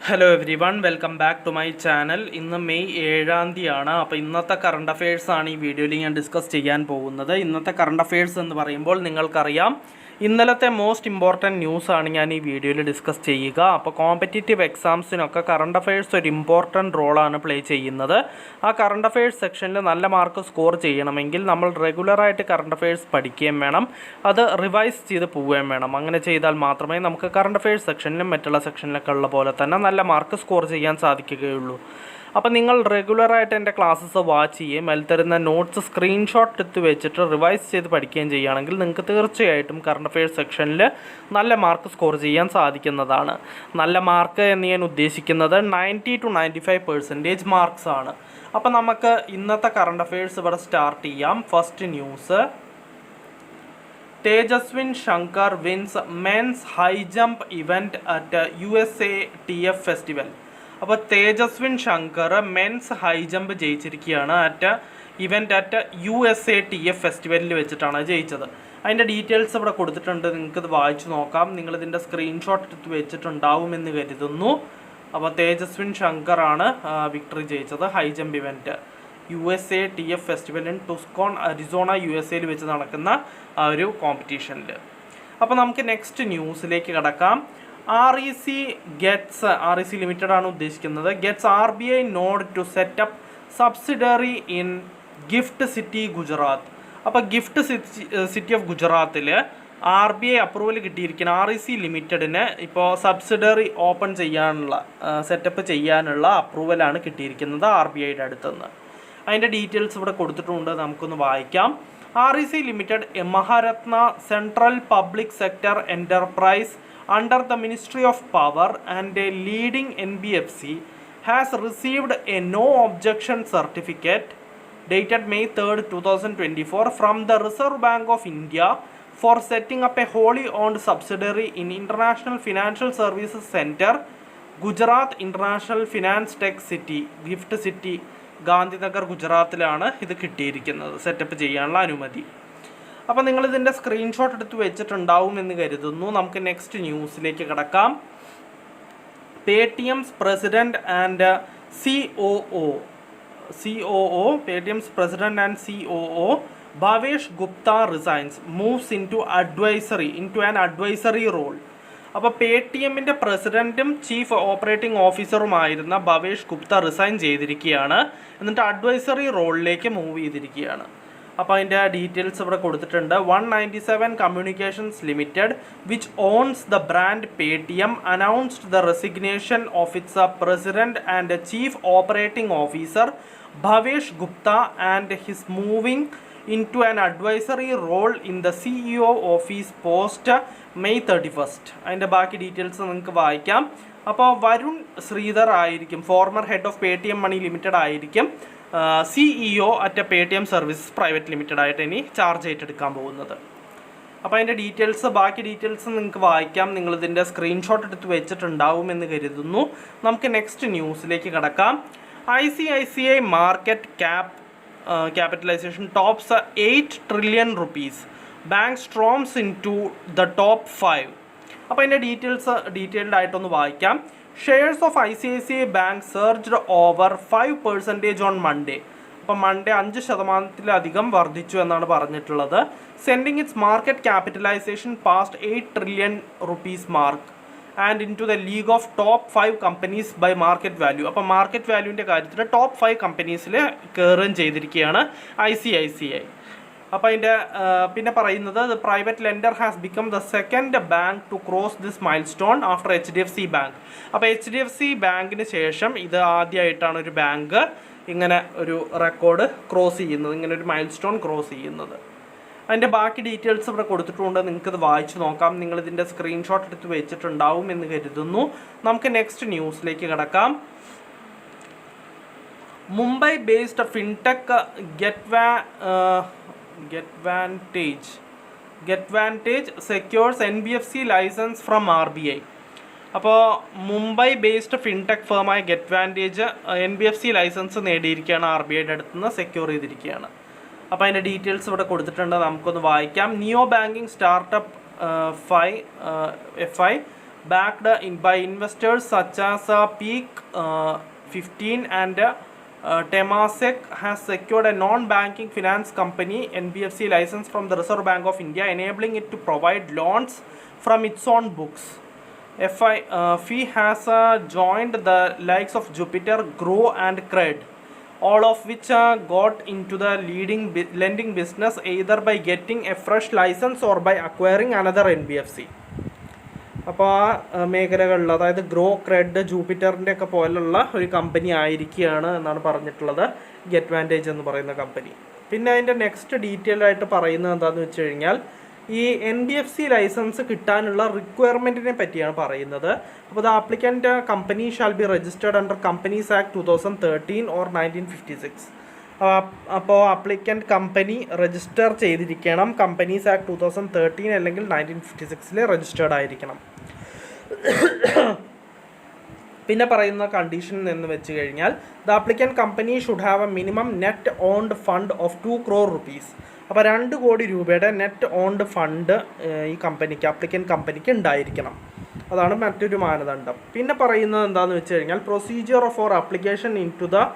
Hello everyone, welcome back to my channel. ഇന്ന് May 7-ാം തീയതിയാണ്. അപ്പോൾ ഇന്നത്തെ കറണ്ട് അഫയേഴ്സാണ് ഈ വീഡിയോയിൽ ഞാൻ ഡിസ്കസ് ചെയ്യാൻ പോകുന്നത്. ഇന്നത്തെ കറണ്ട് അഫയേഴ്സ് എന്ന് പറയുമ്പോൾ നിങ്ങൾക്കറിയാം, ഇന്നലത്തെ മോസ്റ്റ് ഇമ്പോർട്ടൻറ്റ് ന്യൂസാണ് ഞാൻ ഈ വീഡിയോയിൽ ഡിസ്കസ് ചെയ്യുക. അപ്പോൾ കോമ്പറ്റേറ്റീവ് എക്സാംസിനൊക്കെ കറണ്ട് അഫയേഴ്സ് ഒരു ഇമ്പോർട്ടൻറ്റ് റോളാണ് പ്ലേ ചെയ്യുന്നത്. ആ കറണ്ട് അഫയേഴ്സ് സെക്ഷനിൽ നല്ല മാർക്ക് സ്കോർ ചെയ്യണമെങ്കിൽ നമ്മൾ റെഗുലറായിട്ട് കറണ്ട് അഫയേഴ്സ് പഠിക്കുകയും വേണം, അത് റിവൈസ് ചെയ്ത് പോവുകയും വേണം. അങ്ങനെ ചെയ്താൽ മാത്രമേ നമുക്ക് കറണ്ട് അഫയേഴ്സ് സെക്ഷനിലും മറ്റുള്ള സെക്ഷനിലൊക്കെ ഉള്ള പോലെ തന്നെ നല്ല മാർക്ക് സ്കോർ ചെയ്യാൻ സാധിക്കുകയുള്ളൂ. അപ്പോൾ നിങ്ങൾ റെഗുലറായിട്ട് എൻ്റെ ക്ലാസ്സസ് വാച്ച് ചെയ്യുകയും അതിൽ തരുന്ന നോട്ട്സ് സ്ക്രീൻഷോട്ട് എടുത്ത് വെച്ചിട്ട് റിവൈസ് ചെയ്ത് പഠിക്കുകയും ചെയ്യുകയാണെങ്കിൽ നിങ്ങൾക്ക് തീർച്ചയായിട്ടും കറണ്ട് അഫയേഴ്സ് സെക്ഷനിൽ നല്ല മാർക്ക് സ്കോർ ചെയ്യാൻ സാധിക്കുന്നതാണ്. നല്ല മാർക്ക് എന്ന് ഞാൻ ഉദ്ദേശിക്കുന്നത് 90 to 95% മാർക്സ് ആണ്. അപ്പോൾ നമുക്ക് ഇന്നത്തെ കറണ്ട് അഫയേഴ്സ് ഇവിടെ സ്റ്റാർട്ട് ചെയ്യാം. First news, Tejaswin Shankar wins men's high jump event at USATF festival. അപ്പോൾ Tejaswin Shankar men's high jump ജയിച്ചിരിക്കുകയാണ് അറ്റ് USATF ഫെസ്റ്റിവലിൽ വെച്ചിട്ടാണ് ജയിച്ചത്. അതിൻ്റെ ഡീറ്റെയിൽസ് ഇവിടെ കൊടുത്തിട്ടുണ്ട്, നിങ്ങൾക്കിത് വായിച്ചു നോക്കാം. നിങ്ങളിതിൻ്റെ സ്ക്രീൻഷോട്ട് എടുത്ത് വെച്ചിട്ടുണ്ടാവുമെന്ന് കരുതുന്നു. അപ്പോൾ തേജസ്വിൻ ശങ്കറാണ് വിക്ടറി ജയിച്ചത് high jump event USATF festival in Tucson Arizona USA വെച്ച് നടക്കുന്ന ആ ഒരു കോമ്പറ്റീഷനിൽ. അപ്പോൾ നമുക്ക് നെക്സ്റ്റ് ന്യൂസിലേക്ക് കടക്കാം. REC ലിമിറ്റഡ് ആണ് ഉദ്ദേശിക്കുന്നത്. Gets RBI nod to setup subsidiary in GIFT city Gujarat. അപ്പോൾ ഗിഫ്റ്റ് സിറ്റി ഓഫ് ഗുജറാത്തിൽ RBI അപ്രൂവൽ കിട്ടിയിരിക്കുന്ന REC ലിമിറ്റഡിന് ഇപ്പോൾ സബ്സിഡറി ഓപ്പൺ ചെയ്യാനുള്ള സെറ്റപ്പ് ചെയ്യാനുള്ള അപ്രൂവലാണ് കിട്ടിയിരിക്കുന്നത് RBIയുടെ അടുത്തുനിന്ന്. അതിൻ്റെ ഡീറ്റെയിൽസ് ഇവിടെ കൊടുത്തിട്ടുണ്ട്, നമുക്കൊന്ന് വായിക്കാം. REC limited A Maharatna central public sector enterprise under the Ministry of Power and a leading NBFC has received a no objection certificate dated May 3rd, 2024 from the Reserve Bank of India for setting up a wholly owned subsidiary in International Financial Services Center, Gujarat International Finance Tech City, Gift City, Gandhinagar ഗുജറാത്തിലാണ് ഇത് കിട്ടിയിരിക്കുന്നത് setup ചെയ്യാനുള്ള അനുമതി. അപ്പോൾ നിങ്ങളിതിൻ്റെ screenshot എടുത്ത് വെച്ചിട്ടുണ്ടാവും എന്ന് കരുതുന്നു. നമുക്ക് നെക്സ്റ്റ് ന്യൂസിലേക്ക് കിടക്കാം. Paytm's president and Paytm's president and COO Bhavesh Gupta resigns, moves into an advisory role. അപ്പോൾ പേടിഎമ്മിൻ്റെ പ്രസിഡൻറ്റും ചീഫ് ഓപ്പറേറ്റിംഗ് ഓഫീസറുമായിരുന്ന ഭവേഷ് ഗുപ്ത റിസൈൻ ചെയ്തിരിക്കുകയാണ്, എന്നിട്ട് അഡ്വൈസറി റോളിലേക്ക് മൂവ് ചെയ്തിരിക്കുകയാണ്. അപ്പോൾ അതിൻ്റെ ഡീറ്റെയിൽസ് ഇവിടെ കൊടുത്തിട്ടുണ്ട്. 197 communications limited which owns the brand Paytm announced the resignation of its president and chief operating officer Bhavesh Gupta and his moving into an advisory role in the CEO office post May 31st. അതിൻ്റെ ബാക്കി details നിങ്ങൾക്ക് വായിക്കാം. അപ്പോൾ വരുൺ ശ്രീധർ ആയിരിക്കും, former head of Paytm money limited ആയിരിക്കും CEO at Paytm services private limited ആയിട്ട് ഇനി charge ഏറ്റെടുക്കാൻ പോകുന്നത്. അപ്പോൾ അതിൻ്റെ ബാക്കി ഡീറ്റെയിൽസ് നിങ്ങൾക്ക് വായിക്കാം. നിങ്ങളിതിൻ്റെ സ്ക്രീൻഷോട്ട് എടുത്ത് വെച്ചിട്ടുണ്ടാവുമെന്ന് കരുതുന്നു. നമുക്ക് നെക്സ്റ്റ് ന്യൂസിലേക്ക് കടക്കാം. ICICI market capitalization tops 8 trillion rupees. Bank storms into the top 5. അപ്പോൾ അതിൻ്റെ ഡീറ്റെയിൽഡ് ആയിട്ടൊന്ന് വായിക്കാം. Shares of ICICI bank surged over 5% on Monday. അപ്പോൾ മൺഡേ 5% വർദ്ധിച്ചു എന്നാണ് പറഞ്ഞിട്ടുള്ളത്. Sending its market capitalisation past 8 trillion rupees mark and into the league of top 5 companies by market value. അപ്പോൾ market വാല്യൂവിൻ്റെ കാര്യത്തിൽ ടോപ്പ് 5 കമ്പനീസിൽ കയറുകയും ചെയ്തിരിക്കുകയാണ് ICICI. അപ്പോൾ അതിൻ്റെ പിന്നെ പറയുന്നത് private lender has become the second bank to cross this milestone after HDFC bank. അപ്പോൾ HDFC ബാങ്കിന് ശേഷം ഇത് ആദ്യമായിട്ടാണ് ഒരു ബാങ്ക് ഇങ്ങനെ ഒരു റെക്കോർഡ് ക്രോസ് ചെയ്യുന്നത്, ഇങ്ങനെ ഒരു മൈൽ സ്റ്റോൺ ക്രോസ് ചെയ്യുന്നത്. അതിൻ്റെ ബാക്കി ഡീറ്റെയിൽസ് ഇവിടെ കൊടുത്തിട്ടുണ്ട്, നിങ്ങൾക്കത് വായിച്ചു നോക്കാം. നിങ്ങളിതിൻ്റെ സ്ക്രീൻഷോട്ട് എടുത്ത് വെച്ചിട്ടുണ്ടാവും എന്ന് കരുതുന്നു. നമുക്ക് നെക്സ്റ്റ് ന്യൂസിലേക്ക് കിടക്കാം. Mumbai based fintech Getvantage secures NBFC licence from RBI. അപ്പോൾ മുംബൈ ബേസ്ഡ് ഫിൻടെക് ഫേമായ ഗെറ്റ്വാൻറ്റേജ് NBFC ലൈസൻസ് നേടിയിരിക്കുകയാണ്, RBIയുടെ അടുത്തുനിന്ന് സെക്യൂർ ചെയ്തിരിക്കുകയാണ്. അപ്പോൾ അതിൻ്റെ ഡീറ്റെയിൽസ് ഇവിടെ കൊടുത്തിട്ടുണ്ട്, നമുക്കൊന്ന് വായിക്കാം. Neo banking startup FI backed by investors such as Peak 15 and Temasek, has secured a non-banking finance company NBFC license from the Reserve Bank of India, enabling it to provide loans from its own books. FI has joined the likes of Jupiter, Grow and Cred, all of which got into the lending business either by getting a fresh license or by acquiring another NBFC. അപ്പോൾ ആ മേഖലകളിൽ, അതായത് grow, cred, ജൂപ്പിറ്ററിൻ്റെ ഒക്കെ പോലുള്ള ഒരു company ആയിരിക്കുകയാണ് എന്നാണ് പറഞ്ഞിട്ടുള്ളത് ഗെറ്റ്വാൻറ്റേജ് എന്ന് പറയുന്ന കമ്പനി. പിന്നെ അതിൻ്റെ നെക്സ്റ്റ് ഡീറ്റെയിൽ ആയിട്ട് പറയുന്നത് എന്താണെന്ന് വെച്ച് കഴിഞ്ഞാൽ ഈ NBFC ലൈസൻസ് കിട്ടാനുള്ള റിക്വയർമെൻറ്റിനെ പറ്റിയാണ് പറയുന്നത്. അപ്പോൾ the applicant company shall be registered under companies Act 2013 or 1956. അപ്പോൾ ആപ്ലിക്കൻ്റ് കമ്പനി രജിസ്റ്റർ ചെയ്തിരിക്കണം കമ്പനീസ് ആക്ട് 2013 അല്ലെങ്കിൽ 1956 രജിസ്റ്റേർഡ് ആയിരിക്കണം. പിന്നെ പറയുന്ന കണ്ടീഷൻ എന്ന് വെച്ച് കഴിഞ്ഞാൽ the applicant company should have A minimum net owned fund of 2 crore rupees. അപ്പോൾ 2 കോടി രൂപയുടെ നെറ്റ് ഓൺഡ് ഫണ്ട് ഈ കമ്പനിക്ക്, ആപ്ലിക്കൻ്റ് കമ്പനിക്ക് ഉണ്ടായിരിക്കണം. അതാണ് മറ്റൊരു മാനദണ്ഡം. പിന്നെ പറയുന്നത് എന്താണെന്ന് വെച്ച് കഴിഞ്ഞാൽ procedure for application into the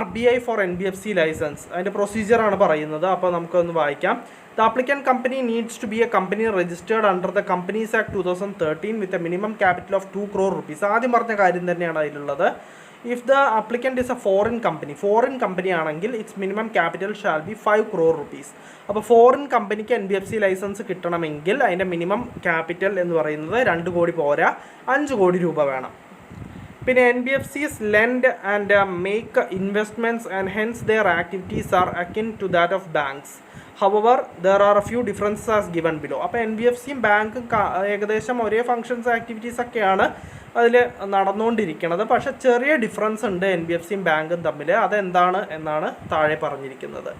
RBI for NBFC licence, അതിൻ്റെ പ്രൊസീജിയറാണ് പറയുന്നത്. അപ്പോൾ നമുക്കൊന്ന് വായിക്കാം. The applicant company needs to be a company registered under the Companies Act 2013 with a minimum capital of 2 crore rupees. ആദ്യം പറഞ്ഞ കാര്യം തന്നെയാണ് അതിലുള്ളത്. If the applicant is a foreign company ആണെങ്കിൽ its minimum capital shall be 5 crore rupees. അപ്പോൾ foreign കമ്പനിക്ക് NBFC licence കിട്ടണമെങ്കിൽ അതിൻ്റെ മിനിമം ക്യാപിറ്റൽ എന്ന് പറയുന്നത് 2 കോടി പോരാ, 5 കോടി രൂപ വേണം. പിന്നെ NBFCs lend and make investments and hence their activities are akin to that of banks. However, there are a few differences as given below. അപ്പോൾ NBFCയും ബാങ്കും ഏകദേശം ഒരേ ഫങ്ഷൻസ് ആക്ടിവിറ്റീസ് ഒക്കെയാണ് അതിൽ നടന്നുകൊണ്ടിരിക്കുന്നത്. പക്ഷേ ചെറിയ ഡിഫറൻസ് ഉണ്ട് NBFCയും ബാങ്കും തമ്മിൽ. അതെന്താണ് എന്നാണ് താഴെ പറഞ്ഞിരിക്കുന്നത്.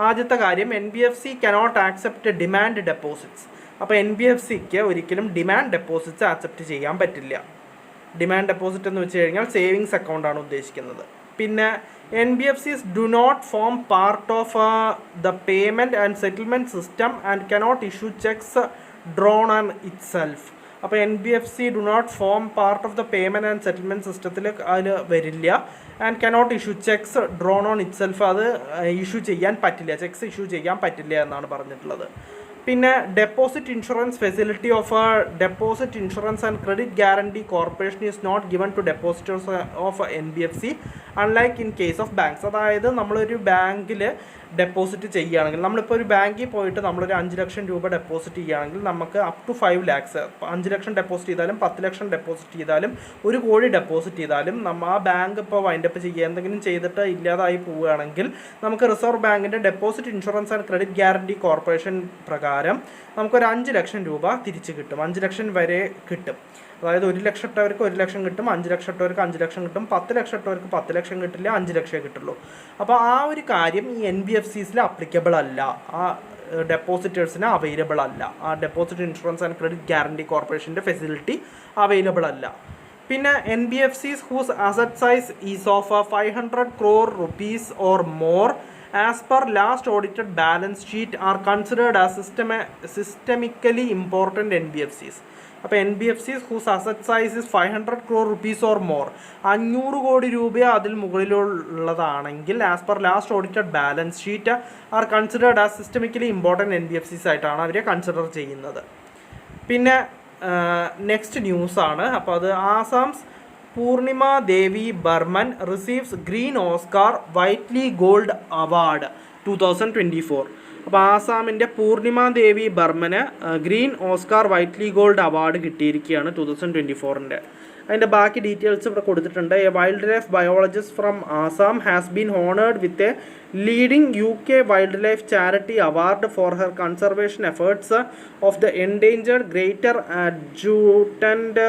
ആദ്യത്തെ കാര്യം, NBFC cannot accept demand deposits. അപ്പോൾ NBFCക്ക് ഒരിക്കലും ഡിമാൻഡ് ഡെപ്പോസിറ്റ്സ് ആക്സെപ്റ്റ് ചെയ്യാൻ പറ്റില്ല. ഡിമാൻഡ് ഡെപ്പോസിറ്റ് എന്ന് വെച്ച് കഴിഞ്ഞാൽ സേവിങ്സ് അക്കൗണ്ടാണ് ഉദ്ദേശിക്കുന്നത്. പിന്നെ NBFCs do not form part of the payment and settlement system and cannot issue checks drawn on itself. അപ്പോൾ NBFC do not form part of the payment and settlement systemത്തിൽ അതിൽ വരില്ല. And cannot issue checks drawn on itself, അത് issue ചെയ്യാൻ പറ്റില്ല, checks issue ചെയ്യാൻ പറ്റില്ല എന്നാണ് പറഞ്ഞിട്ടുള്ളത്. പിന്നെ deposit insurance facility of deposit insurance and credit guarantee corporation is not given to depositors of NBFC unlike in case of banks. അതായത് നമ്മളൊരു ബാങ്കിൽ ഡെപ്പോസിറ്റ് ചെയ്യുകയാണെങ്കിൽ, നമ്മളിപ്പോൾ ഒരു ബാങ്കിൽ പോയിട്ട് നമ്മളൊരു 5 ലക്ഷം രൂപ ഡെപ്പോസിറ്റ് ചെയ്യുകയാണെങ്കിൽ നമുക്ക് അപ് ടു 5 lakhs, 5 ലക്ഷം ഡെപ്പോസിറ്റ് ചെയ്താലും 10 ലക്ഷം ഡെപ്പോസിറ്റ് ചെയ്താലും 1 കോടി ഡെപ്പോസിറ്റ് ചെയ്താലും ആ ബാങ്ക് ഇപ്പോൾ വൈൻഡപ്പ് ചെയ്യുക എന്തെങ്കിലും ചെയ്തിട്ട് ഇല്ലാതായി പോവുകയാണെങ്കിൽ നമുക്ക് റിസർവ് ബാങ്കിൻ്റെ deposit insurance and credit guarantee corporation പ്രകാരം നമുക്കൊരു 5 ലക്ഷം രൂപ തിരിച്ച് കിട്ടും. 5 ലക്ഷം വരെ കിട്ടും. അതായത് 1 ലക്ഷം ഇട്ടവർക്ക് 1 ലക്ഷം കിട്ടും, 5 ലക്ഷം ഇട്ടവർക്ക് 5 ലക്ഷം കിട്ടും, 10 ലക്ഷം ഇട്ടവർക്ക് 10 ലക്ഷം കിട്ടില്ല, 5 ലക്ഷമേ കിട്ടുള്ളൂ. അപ്പോൾ ആ ഒരു കാര്യം ഈ NBFCസിൽ അപ്ലിക്കബിൾ അല്ല, ആ ഡെപ്പോസിറ്റേഴ്സിന് അവൈലബിൾ അല്ല, ആ deposit insurance and credit guarantee കോർപ്പറേഷൻ്റെ ഫെസിലിറ്റി അവൈലബിൾ അല്ല. പിന്നെ NBFCs whose asset size is of 500 crore rupees or more as per last audited balance sheet are considered as systemically important NBFCs. അപ്പോൾ NBFCs whose asset size is 500 crore rupees or more, 500 കോടി രൂപ അതിൽ മുകളിലുള്ളതാണെങ്കിൽ as per last audited balance sheet are considered as systemically important NBFCs ആയിട്ടാണ് അവരെ consider ചെയ്യുന്നത്. പിന്നെ next ന്യൂസാണ്. അപ്പോൾ അത് Assam's Purnima Devi Barman receives Green Oscar Whitley Gold Award 2024. അപ്പോൾ ആസാമിൻ്റെ പൂർണിമ ദേവി ബർമന് Green Oscar Whitley Gold Award കിട്ടിയിരിക്കുകയാണ് 2024. അതിൻ്റെ ബാക്കി ഡീറ്റെയിൽസ് ഇവിടെ കൊടുത്തിട്ടുണ്ട്. A wildlife biologist from Assam has been honoured with a leading UK wildlife charity award for her conservation efforts of the endangered greater adjutant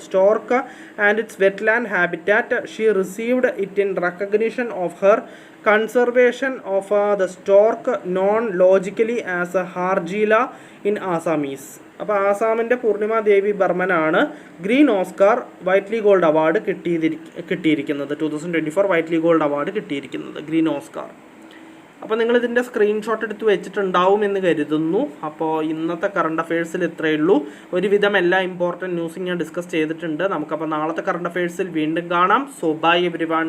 stork and its wetland habitat. She received it in recognition of her conservation of the stork known logically as Harjila in Assamese. അപ്പോൾ ആസാമിൻ്റെ പൂർണിമ ദേവി ബർമനാണ് Green Oscar Whitley Gold Award കിട്ടിയിരിക്കുന്നത്. 2024 Whitley Gold Award കിട്ടിയിരിക്കുന്നത് Green Oscar. അപ്പോൾ നിങ്ങൾ ഇതിൻ്റെ screenshot എടുത്ത് വെച്ചിട്ടുണ്ടാവും എന്ന് കരുതുന്നു. അപ്പോൾ ഇന്നത്തെ കറണ്ട് അഫയേഴ്സിൽ ഇത്രയേ ഉള്ളൂ. ഒരുവിധം എല്ലാ ഇമ്പോർട്ടൻറ്റ് ന്യൂസും ഞാൻ ഡിസ്കസ് ചെയ്തിട്ടുണ്ട്. നമുക്കപ്പോൾ നാളത്തെ കറണ്ട് അഫയേഴ്സിൽ വീണ്ടും കാണാം. So bye every one.